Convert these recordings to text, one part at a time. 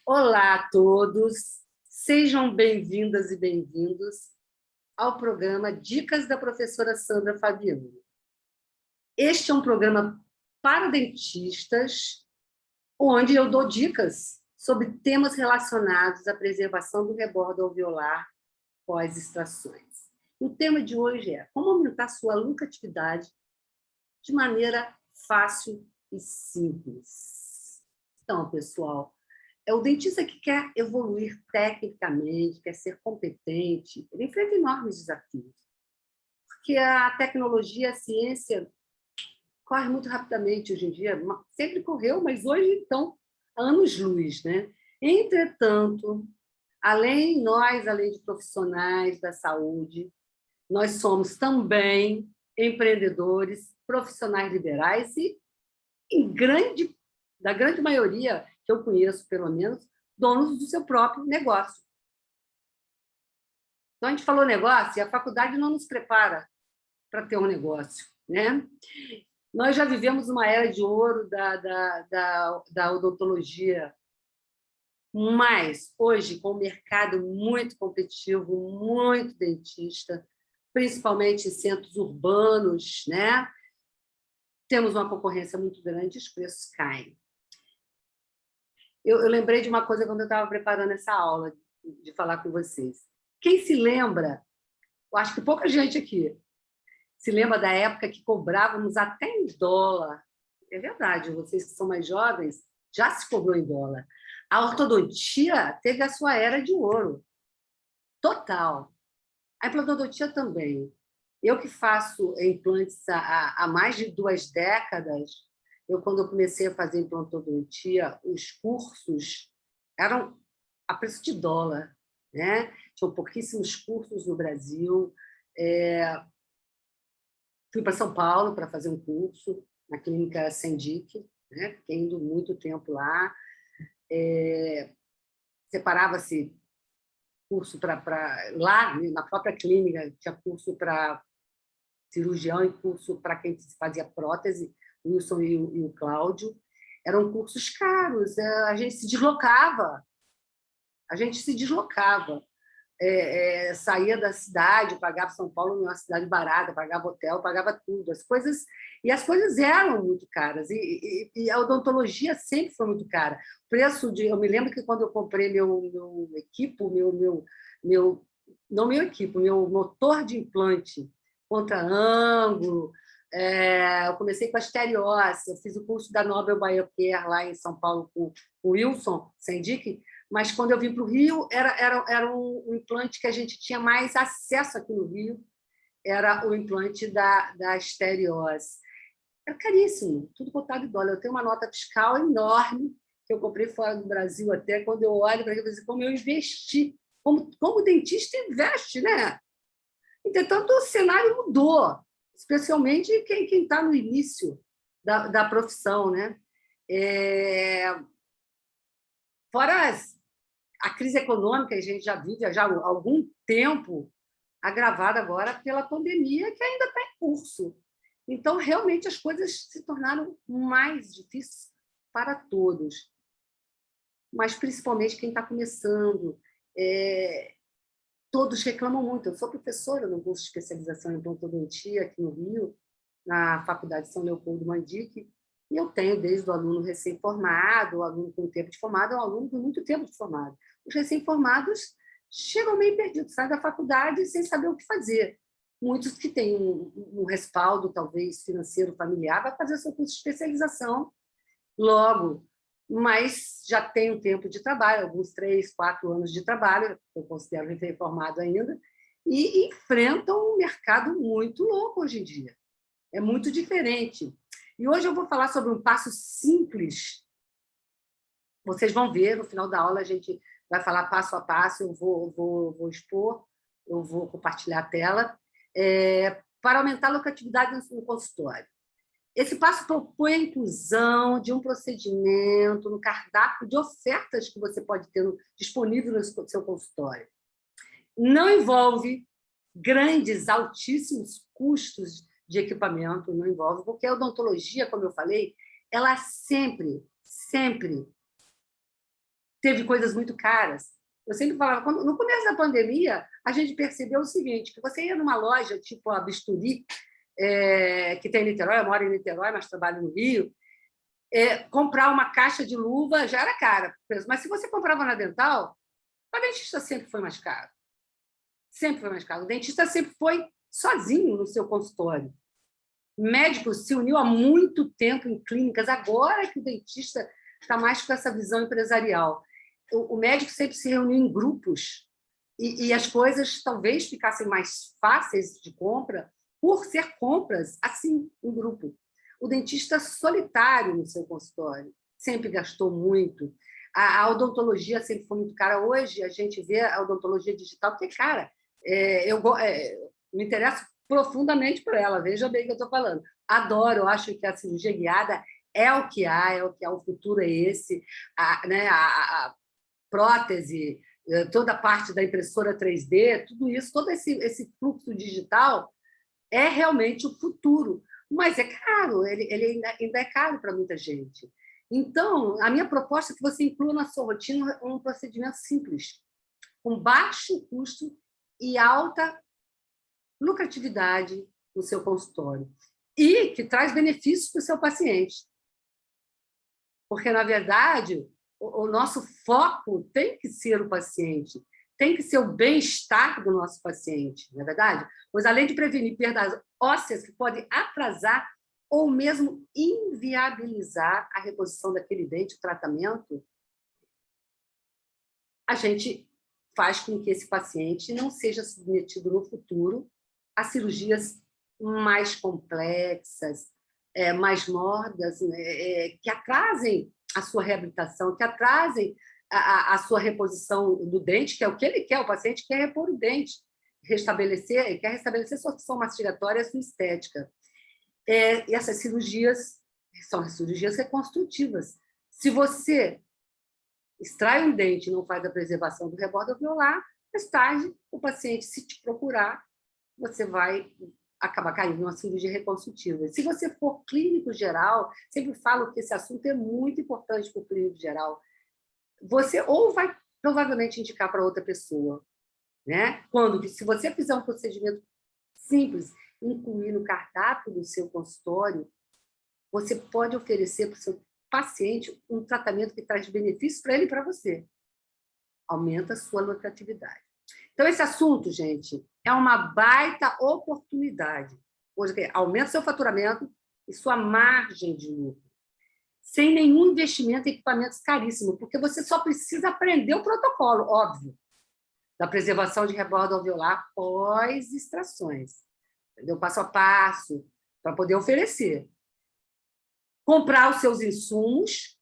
Olá a todos, sejam bem-vindas e bem-vindos ao programa Dicas da professora Sandra Fabiano. Este é um programa para dentistas, onde eu dou dicas sobre temas relacionados à preservação do rebordo alveolar pós-extrações. O tema de hoje é como aumentar sua lucratividade de maneira fácil e simples. Então, pessoal, é o dentista que quer evoluir tecnicamente, quer ser competente, ele enfrenta enormes desafios, porque a tecnologia, a ciência corre muito rapidamente hoje em dia, sempre correu, mas hoje, então, anos-luz, né? Entretanto, além de profissionais da saúde, nós somos também empreendedores, profissionais liberais e, da grande maioria que eu conheço, pelo menos, donos do seu próprio negócio. Então, a gente falou negócio e a faculdade não nos prepara para ter um negócio, né? Nós já vivemos uma era de ouro da odontologia, mas hoje, com o mercado muito competitivo, muito dentista, principalmente em centros urbanos, né? Temos uma concorrência muito grande e os preços caem. Eu lembrei de uma coisa quando eu estava preparando essa aula, de falar com vocês. Quem se lembra, eu acho que pouca gente aqui, se lembra da época que cobrávamos até em dólar. É verdade, vocês que são mais jovens, já se cobrou em dólar. A ortodontia teve a sua era de ouro, total. A implantodontia também. Eu que faço implantes há mais de 2 décadas, quando eu comecei a fazer implantodontia, os cursos eram a preço de dólar, né? Tinham pouquíssimos cursos no Brasil. Fui para São Paulo para fazer um curso na clínica Sendic, né? Fiquei indo muito tempo lá. Separava-se curso lá, na própria clínica, tinha curso para cirurgião e curso para quem fazia prótese, o Wilson e o Cláudio. Eram cursos caros, a gente se deslocava. Saía da cidade, pagava São Paulo uma cidade barata, pagava hotel, pagava tudo. As coisas eram muito caras. E a odontologia sempre foi muito cara. Eu me lembro que quando eu comprei meu equipo, não meu equipo, meu motor de implante contra ângulo, eu comecei com a esteriose, eu fiz o curso da Nobel Biocare lá em São Paulo com o Wilson Sendic, mas quando eu vim para o Rio, era um implante que a gente tinha mais acesso aqui no Rio, era o implante da esteriose. Era caríssimo, tudo cotado em dólar. Eu tenho uma nota fiscal enorme, que eu comprei fora do Brasil até, quando eu olho para aquilo, como eu investi, como o dentista investe, né? Entretanto, o cenário mudou, especialmente quem está no início da profissão, né? Fora a crise econômica que a gente já vive já há algum tempo, agravada agora pela pandemia, que ainda está em curso. Então, realmente, as coisas se tornaram mais difíceis para todos, mas principalmente quem está começando. Todos reclamam muito. Eu sou professora no curso de especialização em odontologia aqui no Rio, na Faculdade São Leopoldo Mandic, e eu tenho desde o aluno recém-formado, o aluno com tempo de formado, ao aluno com muito tempo de formado. Os recém-formados chegam meio perdidos, saem da faculdade sem saber o que fazer. Muitos que têm um respaldo, talvez, financeiro, familiar, vai fazer seu curso de especialização logo, mas já tem um tempo de trabalho, alguns 3, 4 anos de trabalho, eu considero recém-formado ainda, e enfrentam um mercado muito louco hoje em dia. É muito diferente. E hoje eu vou falar sobre um passo simples. Vocês vão ver, no final da aula a gente vai falar passo a passo, eu vou expor, eu vou compartilhar a tela, para aumentar a lucratividade no consultório. Esse passo propõe a inclusão de um procedimento no cardápio de ofertas que você pode ter disponível no seu consultório. Não envolve grandes, altíssimos custos de equipamento, não envolve, porque a odontologia, como eu falei, ela sempre teve coisas muito caras. Eu sempre falava, no começo da pandemia, a gente percebeu o seguinte, que você ia numa loja tipo a Bisturi, que tem em Niterói, eu moro em Niterói, mas trabalho no Rio, comprar uma caixa de luva já era cara, mas se você comprava na Dental, a dentista sempre foi mais caro. Sempre foi mais caro. O dentista sempre foi sozinho no seu consultório. O médico se uniu há muito tempo em clínicas, agora que o dentista está mais com essa visão empresarial. O médico sempre se reuniu em grupos e as coisas talvez ficassem mais fáceis de compra por ser compras assim, em grupo. O dentista solitário no seu consultório sempre gastou muito. A odontologia sempre foi muito cara. Hoje a gente vê a odontologia digital, porque, cara, eu me interesso profundamente por ela, veja bem o que eu estou falando. Adoro, eu acho que a cirurgia guiada é o que há, o futuro é esse. A prótese, toda a parte da impressora 3D, tudo isso, todo esse fluxo digital é realmente o futuro. Mas é caro, ele ainda é caro para muita gente. Então, a minha proposta é que você inclua na sua rotina um procedimento simples, com baixo custo e alta lucratividade no seu consultório, e que traz benefícios para o seu paciente. Porque, na verdade, o nosso foco tem que ser o paciente, tem que ser o bem-estar do nosso paciente, não é verdade? Pois, além de prevenir perdas ósseas que podem atrasar ou mesmo inviabilizar a reposição daquele dente, o tratamento, a gente faz com que esse paciente não seja submetido no futuro a cirurgias mais complexas, mais mordas, que atrasem a sua reabilitação, que atrasem a sua reposição do dente, que é o que ele quer, o paciente quer repor o dente, ele quer restabelecer sua função mastigatória e sua estética. E essas cirurgias são cirurgias reconstrutivas. Se você extrai um dente e não faz a preservação do rebordo alveolar, mais tarde, o paciente, se te procurar, você vai acabar caindo numa cirurgia reconstrutiva. Se você for clínico geral, sempre falo que esse assunto é muito importante para o clínico geral, você ou vai provavelmente indicar para outra pessoa, né? Se você fizer um procedimento simples, incluir no cardápio do seu consultório, você pode oferecer para o seu paciente um tratamento que traz benefícios para ele e para você. Aumenta a sua lucratividade. Então, esse assunto, gente, é uma baita oportunidade. Hoje, aumenta seu faturamento e sua margem de lucro, sem nenhum investimento em equipamentos caríssimos, porque você só precisa aprender o protocolo, óbvio, da preservação de rebordo alveolar pós-extrações. Entendeu? Passo a passo, para poder oferecer. Comprar os seus insumos,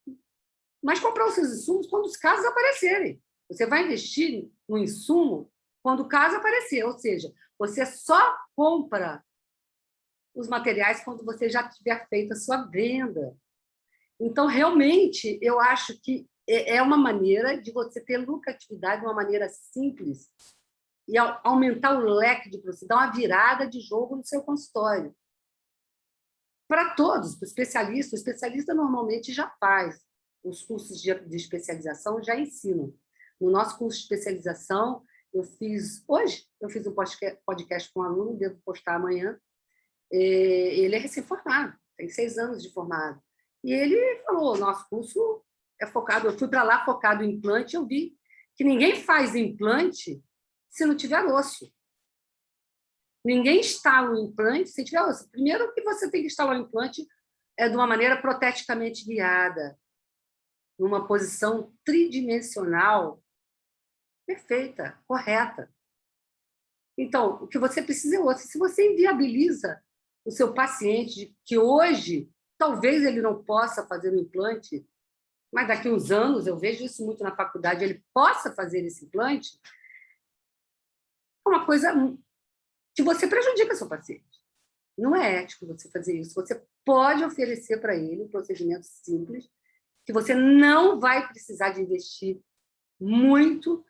mas comprar os seus insumos quando os casos aparecerem. Você vai investir no insumo quando o caso aparecer, ou seja, você só compra os materiais quando você já tiver feito a sua venda. Então, realmente, eu acho que é uma maneira de você ter lucratividade de uma maneira simples e aumentar o leque de produtos, dar uma virada de jogo no seu consultório. Para todos, para o especialista normalmente já faz. Os cursos de especialização já ensinam. No nosso curso de especialização, hoje eu fiz um podcast com um aluno, devo postar amanhã. Ele é recém-formado, tem 6 anos de formado. E ele falou, nosso curso é focado, eu fui para lá focado em implante, eu vi que ninguém faz implante se não tiver osso. Ninguém instala um implante se tiver osso. Primeiro que você tem que instalar um implante de uma maneira proteticamente guiada, numa posição tridimensional perfeita, correta. Então, o que você precisa é osso. Se você inviabiliza o seu paciente, que hoje talvez ele não possa fazer o implante, mas daqui a uns anos, eu vejo isso muito na faculdade, ele possa fazer esse implante, é uma coisa que você prejudica seu paciente. Não é ético você fazer isso. Você pode oferecer para ele um procedimento simples, que você não vai precisar de investir muito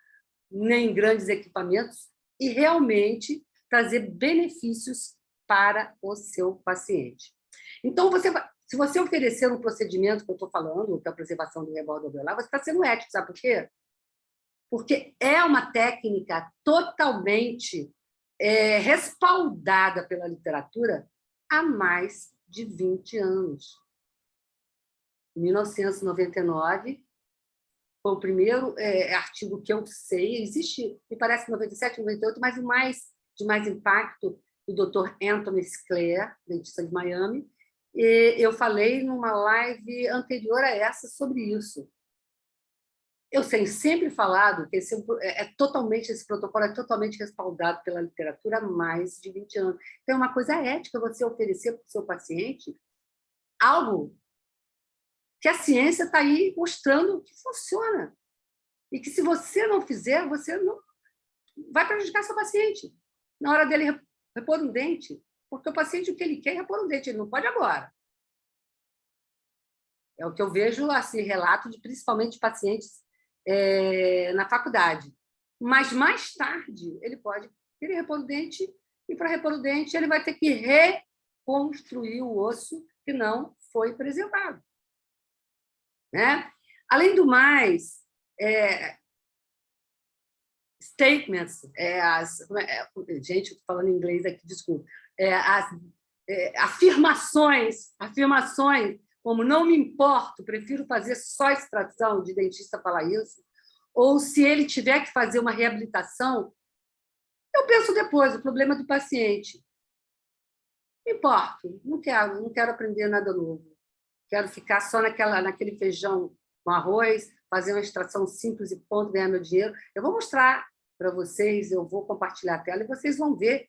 nem em grandes equipamentos e realmente trazer benefícios para o seu paciente. Então, Se você oferecer um procedimento que eu estou falando, que é a preservação do rebordo alveolar, você está sendo ético, sabe por quê? Porque é uma técnica totalmente respaldada pela literatura há mais de 20 anos. Em 1999, foi o primeiro artigo que eu sei, existe, me parece, 97, 98, mas o de mais impacto, do Dr. Anthony Scler, dentista de Miami, e eu falei numa live anterior a essa sobre isso. Eu tenho sempre falado que esse protocolo é totalmente respaldado pela literatura há mais de 20 anos. Então, é uma coisa ética você oferecer para o seu paciente algo que a ciência está aí mostrando que funciona. E que, se você não fizer, você não vai prejudicar seu paciente na hora dele repor um dente. Porque o paciente, o que ele quer é repor um dente, ele não pode agora. É o que eu vejo, assim, relato de principalmente de pacientes na faculdade. Mas, mais tarde, ele pode querer repor o dente, e, para repor o dente, ele vai ter que reconstruir o osso que não foi preservado. Né? Além do mais, statements, gente, estou falando em inglês aqui, desculpa, afirmações, como não me importo, prefiro fazer só extração, de dentista falar isso, ou se ele tiver que fazer uma reabilitação, eu penso depois, o problema é do paciente. Não importo, não quero aprender nada novo. Quero ficar só naquele feijão com arroz, fazer uma extração simples e ponto, ganhar meu dinheiro. Eu vou mostrar para vocês, eu vou compartilhar a tela e vocês vão ver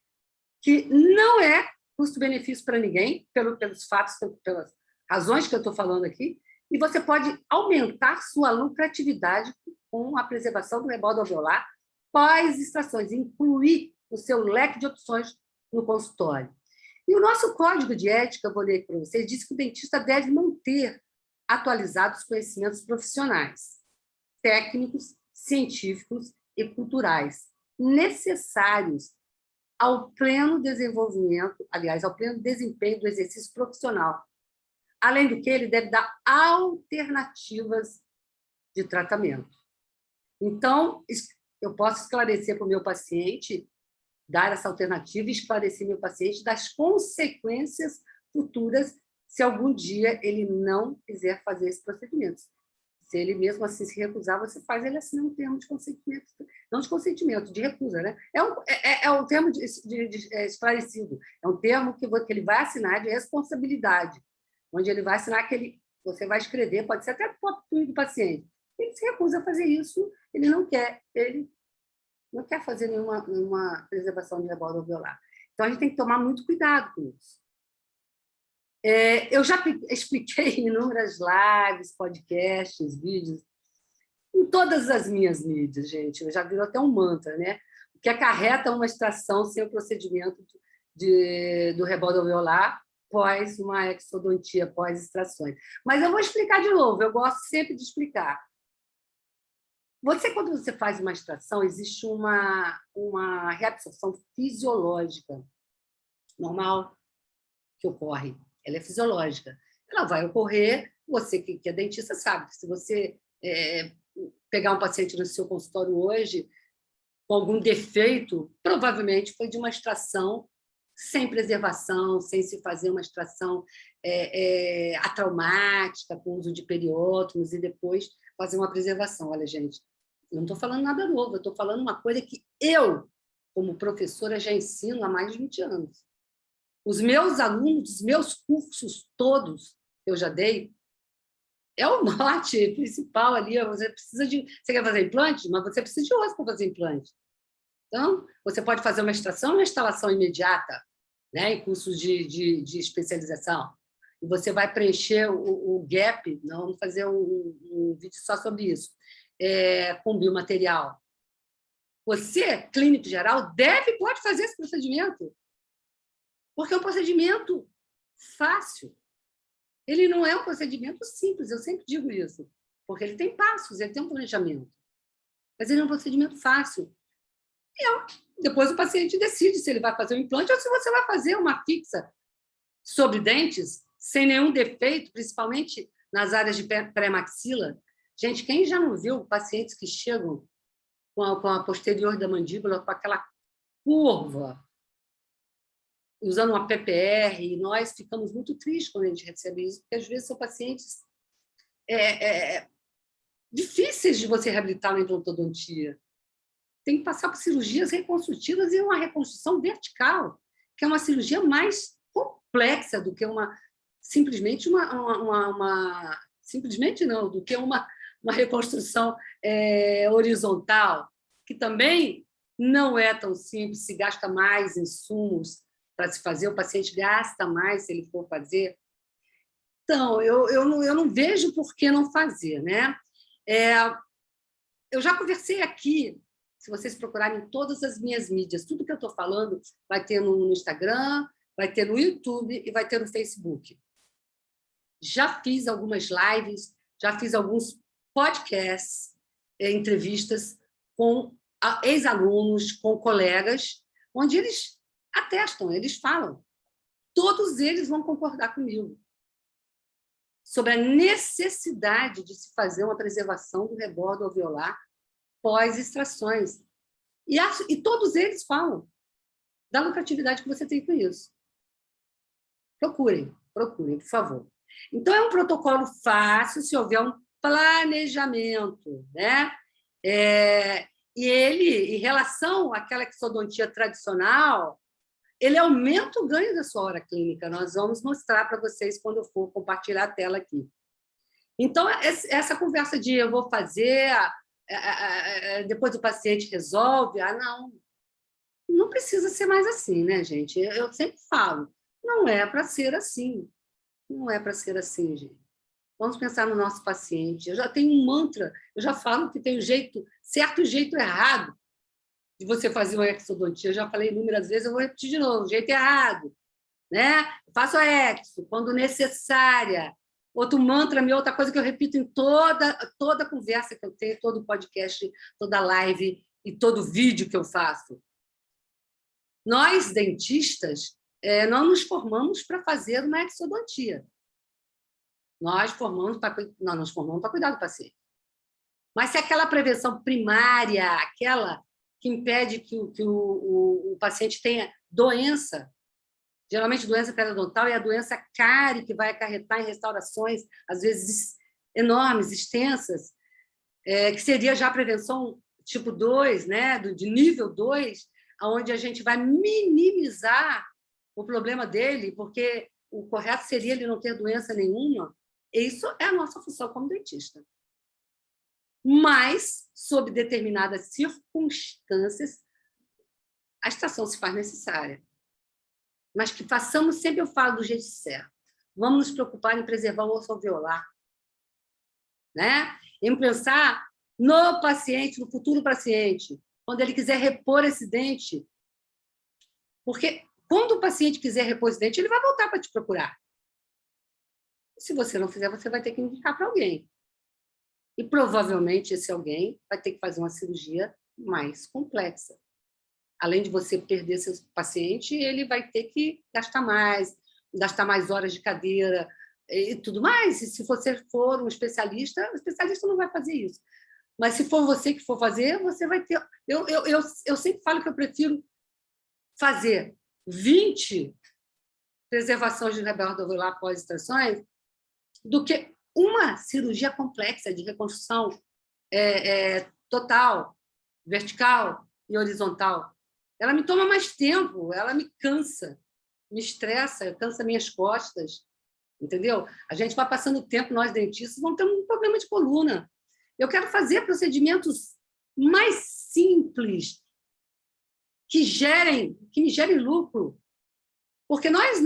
que não é custo-benefício para ninguém, pelos fatos, pelas razões que eu estou falando aqui, e você pode aumentar sua lucratividade com a preservação do rebordo alveolar pós-extrações, incluir o seu leque de opções no consultório. E o nosso código de ética, eu vou ler para vocês, diz que o dentista deve manter atualizados os conhecimentos profissionais, técnicos, científicos e culturais necessários ao pleno desenvolvimento, aliás, ao pleno desempenho do exercício profissional. Além do que, ele deve dar alternativas de tratamento. Então, eu posso esclarecer para o meu paciente, dar essa alternativa e esclarecer meu paciente das consequências futuras se algum dia ele não quiser fazer esse procedimento. Se ele mesmo assim se recusar, você faz ele assinar um termo de consentimento, não de consentimento, de recusa, né? É um termo esclarecido, é um termo que ele vai assinar de responsabilidade, onde ele vai assinar você vai escrever, pode ser até próprio do paciente. Ele se recusa a fazer isso, ele não quer fazer nenhuma preservação de rebordo alveolar. Então, a gente tem que tomar muito cuidado com isso. Eu já expliquei em inúmeras lives, podcasts, vídeos, em todas as minhas mídias, gente. Eu já virou até um mantra, né? O que acarreta uma extração sem o procedimento do rebordo alveolar pós uma exodontia, pós extrações. Mas eu vou explicar de novo, eu gosto sempre de explicar. Quando você faz uma extração, existe uma reabsorção fisiológica normal que ocorre. Ela é fisiológica. Ela vai ocorrer, você que é dentista sabe, que se você pegar um paciente no seu consultório hoje com algum defeito, provavelmente foi de uma extração sem preservação, sem se fazer uma extração atraumática, com uso de periótomos, e depois fazer uma preservação. Olha, gente, eu não estou falando nada novo, eu estou falando uma coisa que eu, como professora, já ensino há mais de 20 anos. Os meus alunos, os meus cursos todos que eu já dei, é o mote principal ali. Você quer fazer implante? Mas você precisa de osso para fazer implante. Então, você pode fazer uma extração e uma instalação imediata, né, em cursos de especialização. E você vai preencher o gap, nós vamos fazer um vídeo só sobre isso, com biomaterial. Você, clínico geral, pode fazer esse procedimento, porque é um procedimento fácil. Ele não é um procedimento simples, eu sempre digo isso, porque ele tem passos, ele tem um planejamento. Mas ele é um procedimento fácil. E depois o paciente decide se ele vai fazer um implante ou se você vai fazer uma fixa sobre dentes sem nenhum defeito, principalmente nas áreas de pré-maxila. Gente, quem já não viu pacientes que chegam com a posterior da mandíbula, com aquela curva, usando uma PPR, e nós ficamos muito tristes quando a gente recebe isso, porque às vezes são pacientes difíceis de você reabilitar na implantodontia. Tem que passar por cirurgias reconstrutivas e uma reconstrução vertical, que é uma cirurgia mais complexa do que simplesmente do que uma reconstrução horizontal, que também não é tão simples, se gasta mais insumos para se fazer, o paciente gasta mais se ele for fazer. Então, eu não vejo por que não fazer, né? Eu já conversei aqui, se vocês procurarem em todas as minhas mídias, tudo que eu estou falando vai ter no Instagram, vai ter no YouTube e vai ter no Facebook. Já fiz algumas lives, já fiz alguns podcasts, entrevistas com ex-alunos, com colegas, onde eles atestam, eles falam. Todos eles vão concordar comigo sobre a necessidade de se fazer uma preservação do rebordo alveolar pós-extrações. E todos eles falam da lucratividade que você tem com isso. Procurem, por favor. Então, é um protocolo fácil se houver um planejamento, né? E ele, em relação àquela exodontia tradicional, ele aumenta o ganho da sua hora clínica. Nós vamos mostrar para vocês quando eu for compartilhar a tela aqui. Então, essa conversa de eu vou fazer, depois o paciente resolve, não precisa ser mais assim, né, gente? Eu sempre falo, não é para ser assim. Não é para ser assim, gente. Vamos pensar no nosso paciente. Eu já tenho um mantra, eu já falo que tem um jeito certo e jeito errado de você fazer uma exodontia. Eu já falei inúmeras vezes, eu vou repetir de novo, jeito errado. Né? Eu faço a exo quando necessária. Outro mantra meu, outra coisa que eu repito em toda conversa que eu tenho, todo podcast, toda live e todo vídeo que eu faço. Nós, dentistas, não nos formamos para fazer uma exodontia. Nós nos formamos para cuidar do paciente. Mas se aquela prevenção primária, aquela que impede que o paciente tenha doença, geralmente doença periodontal, e a doença cárie, que vai acarretar em restaurações, às vezes enormes, extensas, que seria já a prevenção tipo 2, né, de nível 2, onde a gente vai minimizar o problema dele, porque o correto seria ele não ter doença nenhuma. Isso é a nossa função como dentista. Mas, sob determinadas circunstâncias, a extração se faz necessária. Mas que façamos, sempre eu falo do jeito certo. Vamos nos preocupar em preservar o osso alveolar. Né? Em pensar no paciente, no futuro paciente, quando ele quiser repor esse dente. Porque quando o paciente quiser repor esse dente, ele vai voltar para te procurar. Se você não fizer, você vai ter que indicar para alguém. E provavelmente esse alguém vai ter que fazer uma cirurgia mais complexa. Além de você perder seu paciente, ele vai ter que gastar mais horas de cadeira e tudo mais. E se você for um especialista, o especialista não vai fazer isso. Mas se for você que for fazer, você vai ter... Eu sempre falo que eu prefiro fazer 20 preservações de rebordo alveolar após extrações do que uma cirurgia complexa de reconstrução total, vertical e horizontal. Ela me toma mais tempo, ela me cansa, me estressa, cansa minhas costas, entendeu? A gente vai passando o tempo, nós dentistas, vamos ter um problema de coluna. Eu quero fazer procedimentos mais simples, que me gerem lucro. Porque nós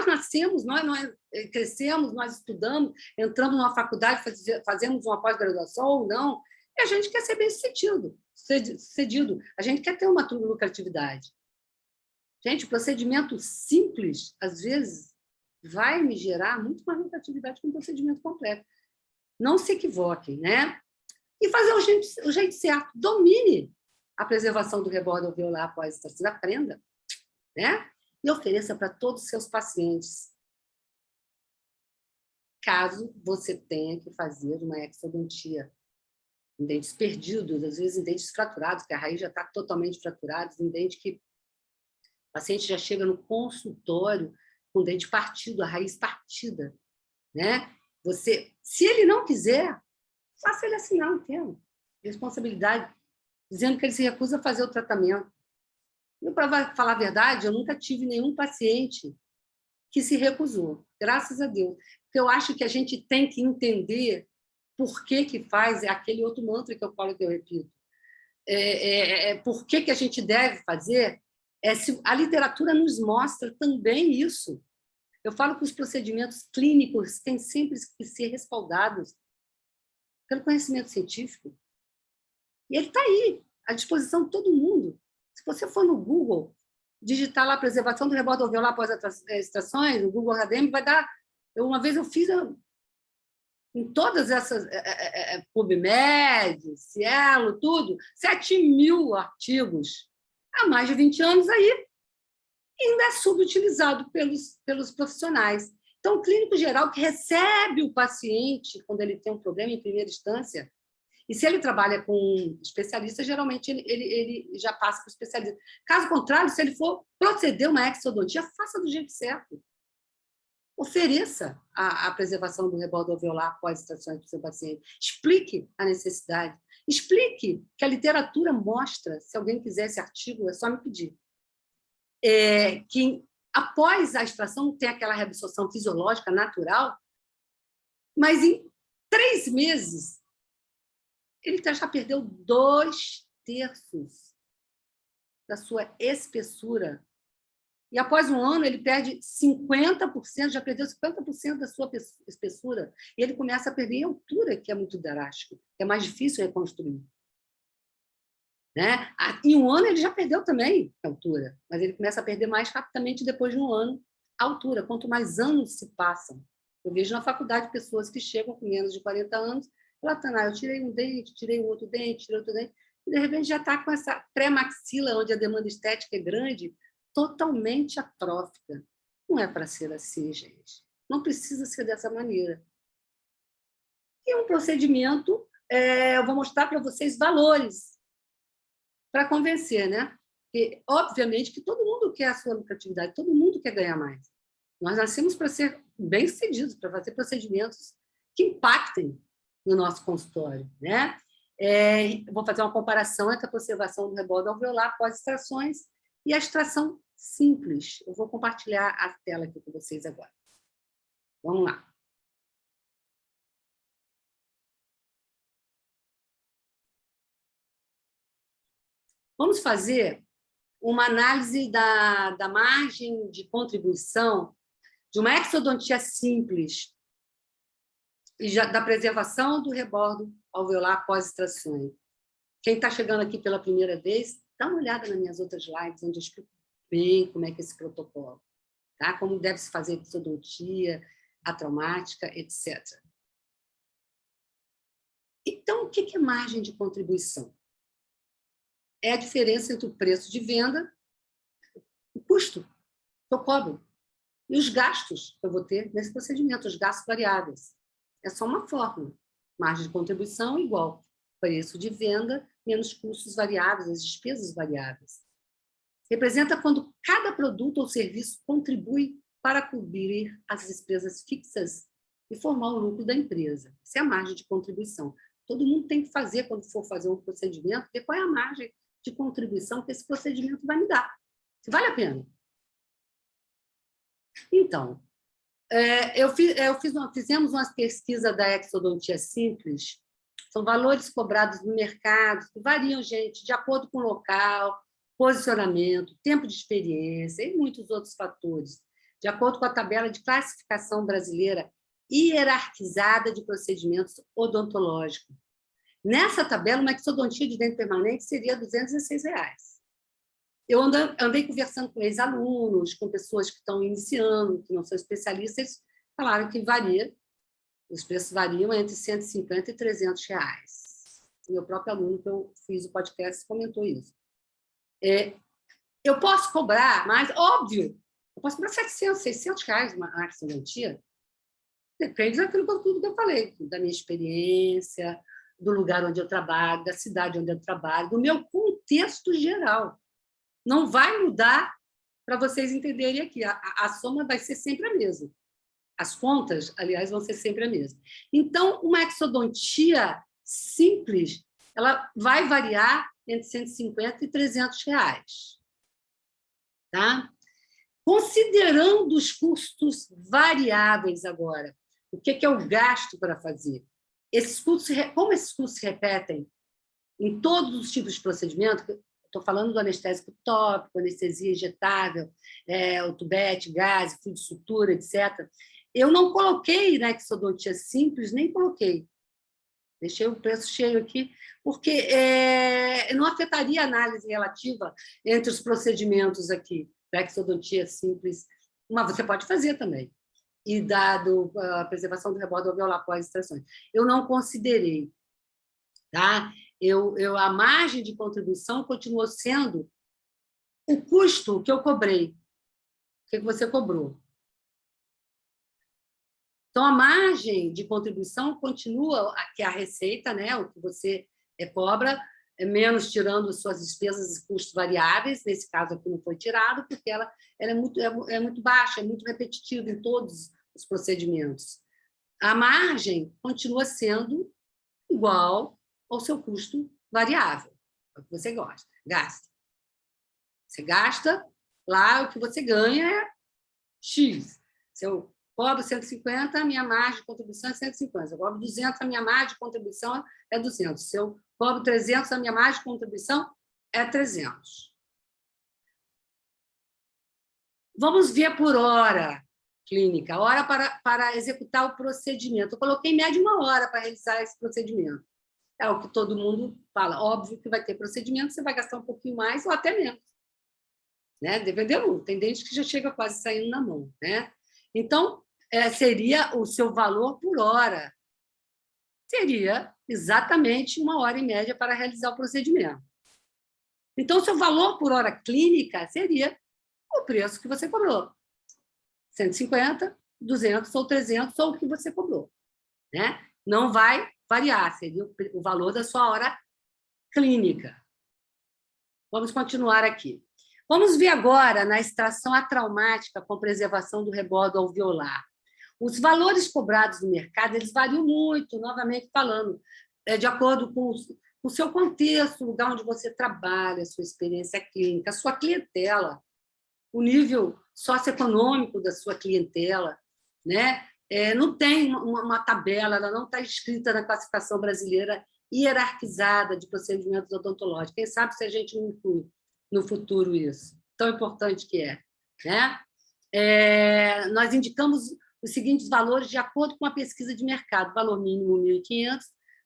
nascemos, nós crescemos, nós estudamos, entramos numa faculdade, fazemos uma pós-graduação ou não, e a gente quer ser bem-sucedido. A gente quer ter uma lucratividade. Gente, o procedimento simples, às vezes, vai me gerar muito mais lucratividade que um procedimento completo. Não se equivoquem, né? E fazer o jeito certo. Domine a preservação do rebordo alveolar após extração. Aprenda, né? E ofereça para todos os seus pacientes. caso você tenha que fazer uma exodontia em dentes perdidos, às vezes em dentes fraturados, que a raiz já está totalmente fraturada, em dente que o paciente já chega no consultório com o dente partido, a raiz partida, né? Se ele não quiser, faça ele assinar um termo de responsabilidade, dizendo que ele se recusa a fazer o tratamento. Para falar a verdade, eu nunca tive nenhum paciente que se recusou, graças a Deus. Porque eu acho que a gente tem que entender por que faz, é aquele outro mantra que eu falo, que eu repito. Por que a gente deve fazer? A literatura nos mostra também isso. Eu falo que os procedimentos clínicos têm sempre que ser respaldados pelo conhecimento científico. E ele está aí, à disposição de todo mundo. Se você for no Google, digitar lá preservação do rebordo alveolar após extrações, no Google Acadêmico, vai dar... Uma vez eu fiz em todas essas... PubMed, Cielo, tudo, 7.000 artigos há mais de 20 anos aí, e ainda é subutilizado pelos profissionais. Então, o clínico geral que recebe o paciente quando ele tem um problema em primeira instância, e se ele trabalha com especialista, geralmente ele já passa para o especialista. Caso contrário, se ele for proceder uma exodontia, faça do jeito certo. Ofereça a preservação do rebordo alveolar após extrações para o seu paciente. Explique a necessidade. Explique que a literatura mostra, se alguém quiser esse artigo, é só me pedir, que após a extração tem aquela reabsorção fisiológica natural, mas em 3 meses ele já perdeu 2/3 da sua espessura. E após um ano, ele perde 50%, já perdeu 50% da sua espessura. E ele começa a perder em altura, que é muito drástico, que é mais difícil reconstruir. Né? Em um ano, ele já perdeu também a altura, mas ele começa a perder mais rapidamente depois de um ano a altura. Quanto mais anos se passam. Eu vejo na faculdade pessoas que chegam com menos de 40 anos, eu tirei um dente, tirei um outro dente, tirei outro dente, e de repente já está com essa pré-maxila, onde a demanda estética é grande, totalmente atrófica. Não é para ser assim, gente. Não precisa ser dessa maneira. E um procedimento, eu vou mostrar para vocês valores para convencer, né? Porque, obviamente, que todo mundo quer a sua lucratividade, todo mundo quer ganhar mais. Nós nascemos para ser bem-sucedidos, para fazer procedimentos que impactem no nosso consultório, né? Vou fazer uma comparação entre a conservação do rebordo alveolar após extrações e a extração simples. Eu vou compartilhar a tela aqui com vocês agora. Vamos lá. Vamos fazer uma análise da margem de contribuição de uma exodontia simples e da preservação do rebordo alveolar após extrações. Quem está chegando aqui pela primeira vez, dá uma olhada nas minhas outras lives, onde eu explico bem como é que é esse protocolo, tá? Como deve se fazer exodontia, a traumática, etc. Então, o que é margem de contribuição? É a diferença entre o preço de venda, o custo que eu cobro, e os gastos que eu vou ter nesse procedimento, os gastos variáveis. É só uma fórmula. Margem de contribuição igual preço de venda menos custos variáveis, as despesas variáveis. Representa quando cada produto ou serviço contribui para cobrir as despesas fixas e formar o lucro da empresa. Essa é a margem de contribuição. Todo mundo tem que fazer, quando for fazer um procedimento, ver qual é a margem de contribuição que esse procedimento vai me dar. Se vale a pena. Então, fizemos uma pesquisa da exodontia simples. São valores cobrados no mercado, que variam, gente, de acordo com o local, posicionamento, tempo de experiência e muitos outros fatores, de acordo com a tabela de classificação brasileira hierarquizada de procedimentos odontológicos. Nessa tabela, uma exodontia de dente permanente seria R$ 216. Eu andei conversando com ex-alunos, com pessoas que estão iniciando, que não são especialistas, eles falaram que varia, os preços variam entre R$150 e R$300. O meu próprio aluno, que eu fiz o podcast, comentou isso. Eu posso cobrar mais? Óbvio! Eu posso cobrar R$700, R$600 uma exodontia. Depende daquilo tudo que eu falei, da minha experiência, do lugar onde eu trabalho, da cidade onde eu trabalho, do meu contexto geral. Não vai mudar para vocês entenderem aqui. A soma vai ser sempre a mesma. As contas, aliás, vão ser sempre a mesma. Então, uma exodontia simples, ela vai variar entre 150 e 300 reais. Tá? Considerando os custos variáveis agora, o que é o gasto para fazer? Esses custos, como esses custos se repetem em todos os tipos de procedimento, estou falando do anestésico tópico, anestesia injetável, o tubete, gás, fio de sutura, etc. Eu não coloquei na exodontia simples, nem coloquei. Deixei o preço cheio aqui, porque não afetaria a análise relativa entre os procedimentos aqui, da exodontia simples, mas você pode fazer também, e dado a preservação do rebordo alveolar após extrações. Eu não considerei. Tá? A margem de contribuição continuou sendo o custo que eu cobrei. O que você cobrou? Então, a margem de contribuição continua, que é a receita, né? O que você cobra, menos tirando suas despesas e custos variáveis, nesse caso aqui não foi tirado, porque ela é muito baixa, é muito repetitiva em todos os procedimentos. A margem continua sendo igual ao seu custo variável, é o que você gasta. Você gasta, lá o que você ganha é X. Se eu cobro 150, a minha margem de contribuição é 150. Se eu cobro 200, a minha margem de contribuição é 200. Se eu cobro 300, a minha margem de contribuição é 300. Vamos ver por hora clínica, hora para executar o procedimento. Eu coloquei em média 1 hora para realizar esse procedimento. É o que todo mundo fala. Óbvio que vai ter procedimento, você vai gastar um pouquinho mais ou até menos. Né? Dependendo, tem dente que já chega quase saindo na mão. Né? Então, seria o seu valor por hora. Seria exatamente 1 hora em média para realizar o procedimento. Então, o seu valor por hora clínica seria o preço que você cobrou. 150, 200 ou 300, ou o que você cobrou. Né? Não vai variar, seria o valor da sua hora clínica. Vamos continuar aqui. Vamos ver agora na extração atraumática com preservação do rebordo alveolar. Os valores cobrados no mercado, eles variam muito, novamente falando, de acordo com o seu contexto, o lugar onde você trabalha, a sua experiência clínica, a sua clientela, o nível socioeconômico da sua clientela. Né? Não tem uma tabela, ela não está escrita na classificação brasileira hierarquizada de procedimentos odontológicos. Quem sabe se a gente não inclui no futuro isso, tão importante que é. Né? Nós indicamos os seguintes valores de acordo com a pesquisa de mercado: valor mínimo 1.500,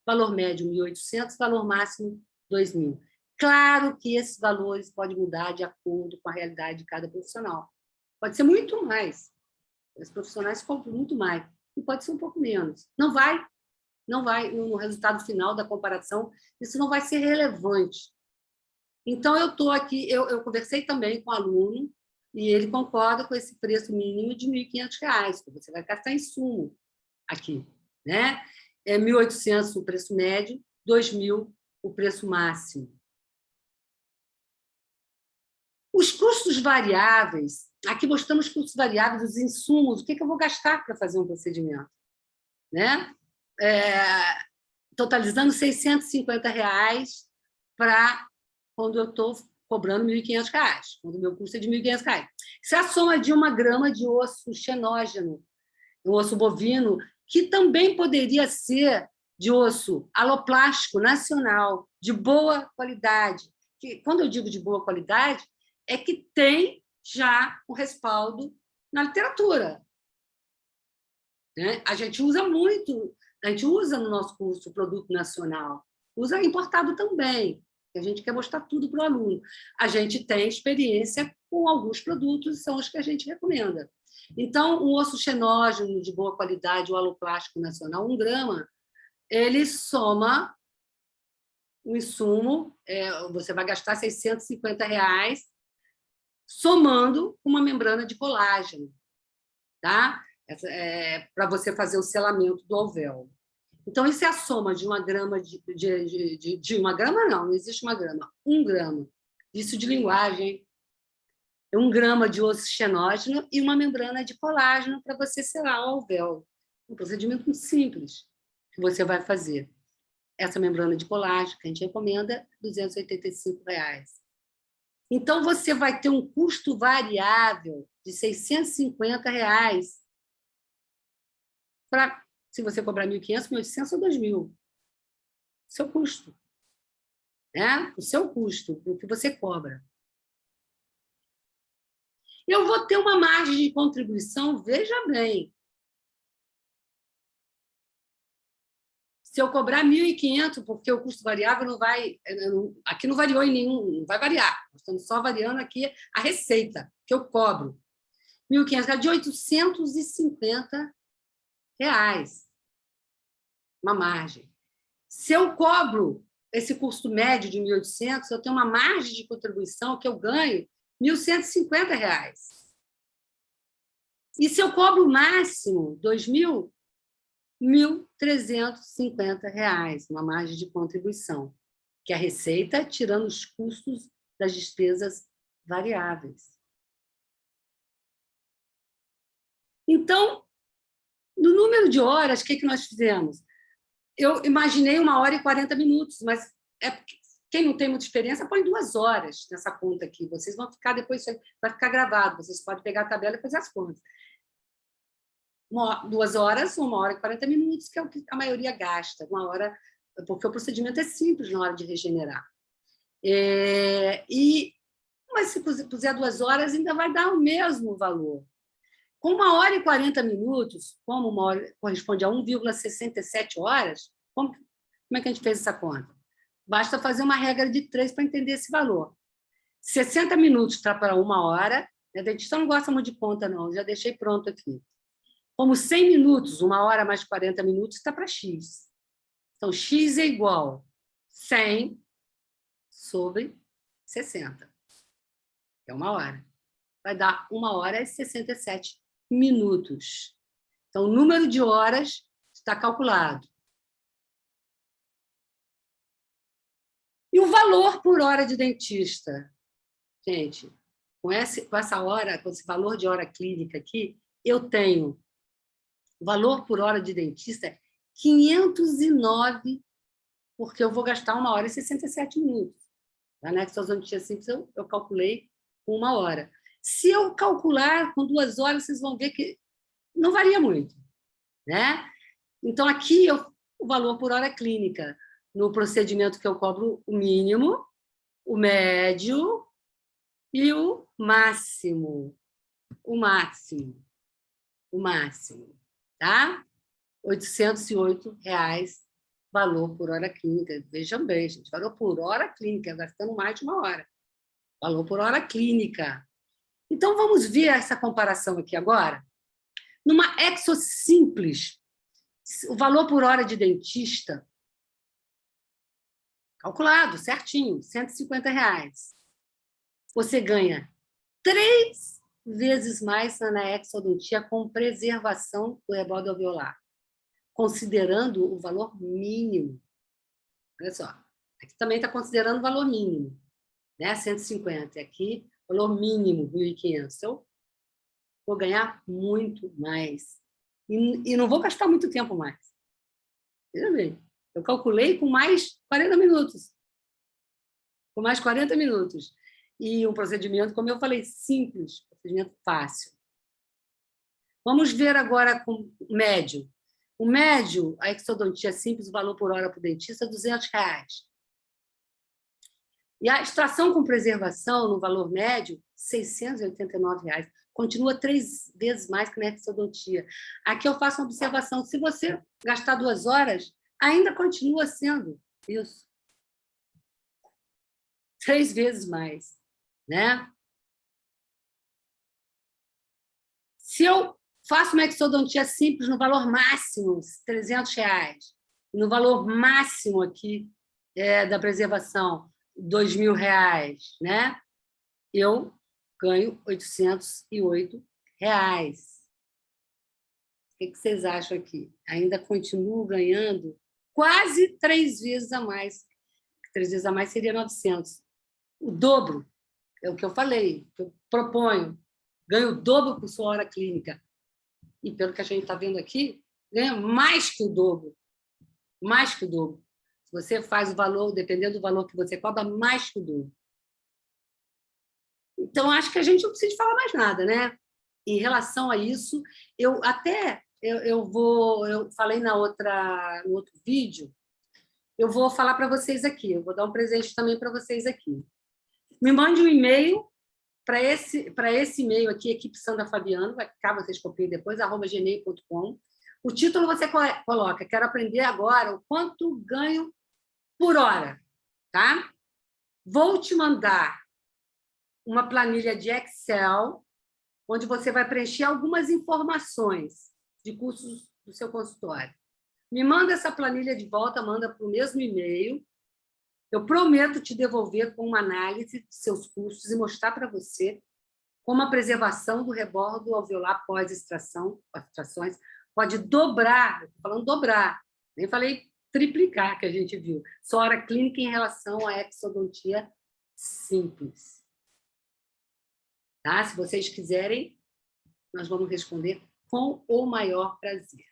valor médio 1.800, valor máximo 2.000. Claro que esses valores podem mudar de acordo com a realidade de cada profissional. Pode ser muito mais. Os profissionais cobram muito mais. E pode ser um pouco menos. Não vai no resultado final da comparação, isso não vai ser relevante. Então, eu estou aqui, eu conversei também com o aluno, e ele concorda com esse preço mínimo de R$ 1.500, que você vai gastar insumo aqui. Né? 1.800 o preço médio, 2.000 o preço máximo. Os custos variáveis, aqui mostramos os custos variáveis dos insumos, o que eu vou gastar para fazer um procedimento. Né? Totalizando R$ 650 para quando eu estou cobrando R$ 1.500, quando o meu custo é de R$ 1.500. Isso é a soma de 1 grama de osso xenógeno, um osso bovino, que também poderia ser de osso aloplástico nacional, de boa qualidade. Que, quando eu digo de boa qualidade, é que tem já o respaldo na literatura. Né? A gente usa muito, a gente usa no nosso curso o produto nacional, usa importado também. A gente quer mostrar tudo para o aluno. A gente tem experiência com alguns produtos, são os que a gente recomenda. Então, um osso xenógeno de boa qualidade, o aloplástico nacional, 1 grama, ele soma o insumo, você vai gastar R$ 650, somando uma membrana de colágeno. Tá? para você fazer o selamento do alvéolo. Então, isso é a soma de 1 grama de 1 grama, não existe 1 grama, 1 grama. Isso de linguagem. 1 grama de osso xenógeno e uma membrana de colágeno para você selar o alvéolo. Um procedimento muito simples que você vai fazer. Essa membrana de colágeno, que a gente recomenda, R$ 285. Então, você vai ter um custo variável de R$ 650 para, se você cobrar 1.500, 1.800 ou 2.000. Seu custo. Né? O seu custo, o que você cobra. Eu vou ter uma margem de contribuição, veja bem. Se eu cobrar 1.500, porque o custo variável não vai... Aqui não variou em nenhum, não vai variar. Nós estamos só variando aqui a receita que eu cobro. 1.500 é de R$ 850. Uma margem. Se eu cobro esse custo médio de 1.800, eu tenho uma margem de contribuição que eu ganho R$ 1.150. E se eu cobro o máximo, 2.000, R$ 1.350, uma margem de contribuição, que é a receita tirando os custos das despesas variáveis. Então, no número de horas, o que nós fizemos? Eu imaginei 1 hora e 40 minutos, mas quem não tem muita experiência põe 2 horas nessa conta aqui. Vocês vão ficar depois, vai ficar gravado, vocês podem pegar a tabela e fazer as contas. 2 horas, 1 hora e 40 minutos, que é o que a maioria gasta. 1 hora, porque o procedimento é simples na hora de regenerar. Mas se puser 2 horas, ainda vai dar o mesmo valor. Com 1 hora e 40 minutos, como 1 hora corresponde a 1,67 horas, como é que a gente fez essa conta? Basta fazer uma regra de 3 para entender esse valor. 60 minutos está para 1 hora. A dentista não gosta muito de conta, não. Já deixei pronto aqui. Como 100 minutos, 1 hora mais 40 minutos, está para X. Então, X é igual 100 sobre 60, que é 1 hora. Vai dar 1 hora e 67 minutos. Então, o número de horas está calculado. E o valor por hora de dentista? Gente, com essa hora, com esse valor de hora clínica aqui, eu tenho o valor por hora de dentista é 509, porque eu vou gastar 1 hora e 67 minutos. Na Nexodontia Simples, eu calculei com 1 hora. Se eu calcular com 2 horas, vocês vão ver que não varia muito. Né? Então, aqui, o valor por hora clínica. No procedimento que eu cobro o mínimo, o médio e o máximo. O máximo. Tá? R$ 808, valor por hora clínica. Vejam bem, gente, valor por hora clínica, gastando mais de 1 hora. Valor por hora clínica. Então, vamos ver essa comparação aqui agora. Numa Exo Simples, o valor por hora de dentista, calculado, certinho, R$ 150. Você ganha 3 vezes mais na exodontia com preservação do rebordo alveolar, considerando o valor mínimo. Olha só, aqui também está considerando o valor mínimo, né? 150. Aqui, valor mínimo, 1.500. Eu vou ganhar muito mais. E não vou gastar muito tempo mais. Veja bem, eu calculei com mais 40 minutos. Com mais 40 minutos. E um procedimento, como eu falei, simples, procedimento fácil. Vamos ver agora com o médio. O médio, a exodontia simples, o valor por hora para o dentista, R$ 200. E a extração com preservação, no valor médio, R$ 689. Continua 3 vezes mais que na exodontia. Aqui eu faço uma observação. Se você gastar 2 horas, ainda continua sendo isso. 3 vezes mais. Né? Se eu faço uma exodontia simples no valor máximo, R$ 300, no valor máximo aqui da preservação, R$ 2.000, né? Eu ganho R$ 808. que vocês acham aqui? Ainda continuo ganhando quase 3 vezes a mais. 3 vezes a mais seria 900. O dobro, é o que eu falei, que eu proponho. Ganho o dobro por sua hora clínica. E, pelo que a gente está vendo aqui, ganha mais que o dobro. Mais que o dobro. Se você faz o valor, dependendo do valor que você cobra, mais que o dobro. Então, acho que a gente não precisa falar mais nada, né? Em relação a isso, eu falei no outro vídeo, eu vou falar para vocês aqui, eu vou dar um presente também para vocês aqui. Me mande um e-mail para esse e-mail aqui, equipe Sandra Fabiano, vai ficar, vocês copiem depois, @gmail.com. O título você coloca, quero aprender agora o quanto ganho por hora, tá? Vou te mandar uma planilha de Excel, onde você vai preencher algumas informações de custos do seu consultório. Me manda essa planilha de volta, manda para o mesmo e-mail. Eu prometo te devolver com uma análise de seus custos e mostrar para você como a preservação do rebordo alveolar pós-extrações pode dobrar, estou falando dobrar, nem falei triplicar, que a gente viu, sua hora clínica em relação à exodontia simples. Tá? Se vocês quiserem, nós vamos responder com o maior prazer.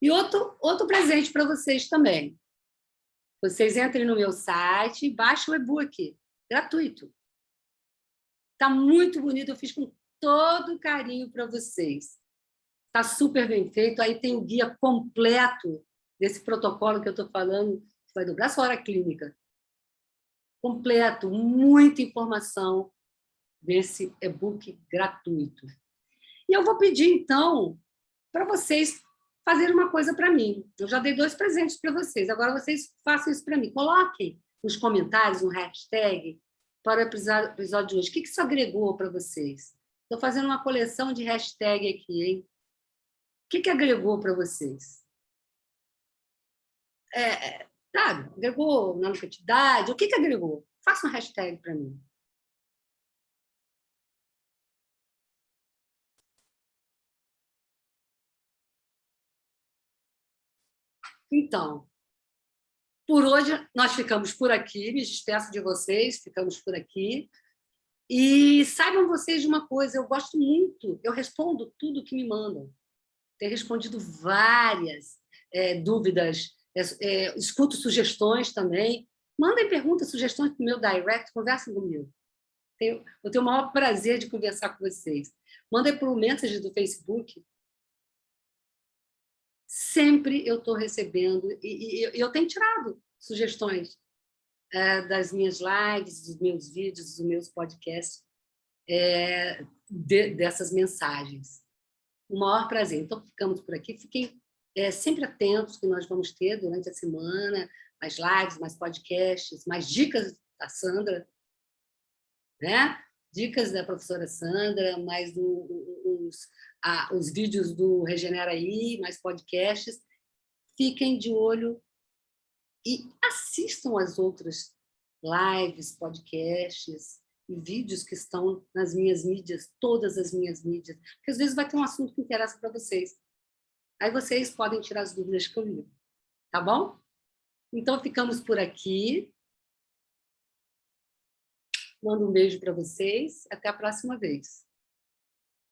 E outro presente para vocês também. Vocês entrem no meu site e baixem o e-book, gratuito. Está muito bonito, eu fiz com todo carinho para vocês. Está super bem feito, aí tem o guia completo desse protocolo que eu estou falando, que vai dobrar sua hora clínica. Completo, muita informação desse e-book gratuito. E eu vou pedir, então, para vocês fazerem uma coisa para mim. Eu já dei 2 presentes para vocês, agora vocês façam isso para mim. Coloquem nos comentários um hashtag para o episódio de hoje. O que isso agregou para vocês? Estou fazendo uma coleção de hashtag aqui, hein? O que agregou para vocês? Sabe? Agregou na quantidade? O que agregou? Faça um hashtag para mim. Então, por hoje, nós ficamos por aqui. Me despeço de vocês, ficamos por aqui. E saibam vocês de uma coisa, eu gosto muito, eu respondo tudo que me mandam. Tenho respondido várias dúvidas, escuto sugestões também. Mandem perguntas, sugestões para o meu direct, conversem comigo. Eu tenho o maior prazer de conversar com vocês. Mandem por mensagem do Facebook. Sempre eu estou recebendo, e eu tenho tirado sugestões das minhas lives, dos meus vídeos, dos meus podcasts, dessas mensagens. O maior prazer. Então, ficamos por aqui. Fiquem sempre atentos, que nós vamos ter durante a semana mais lives, mais podcasts, mais dicas da Sandra, né? Dicas da professora Sandra, mais os vídeos do Regenera Aí, mais podcasts. Fiquem de olho e assistam as outras lives, podcasts e vídeos que estão nas minhas mídias, todas as minhas mídias, porque às vezes vai ter um assunto que interessa para vocês. Aí vocês podem tirar as dúvidas comigo, tá bom? Então, ficamos por aqui. Mando um beijo para vocês. Até a próxima vez.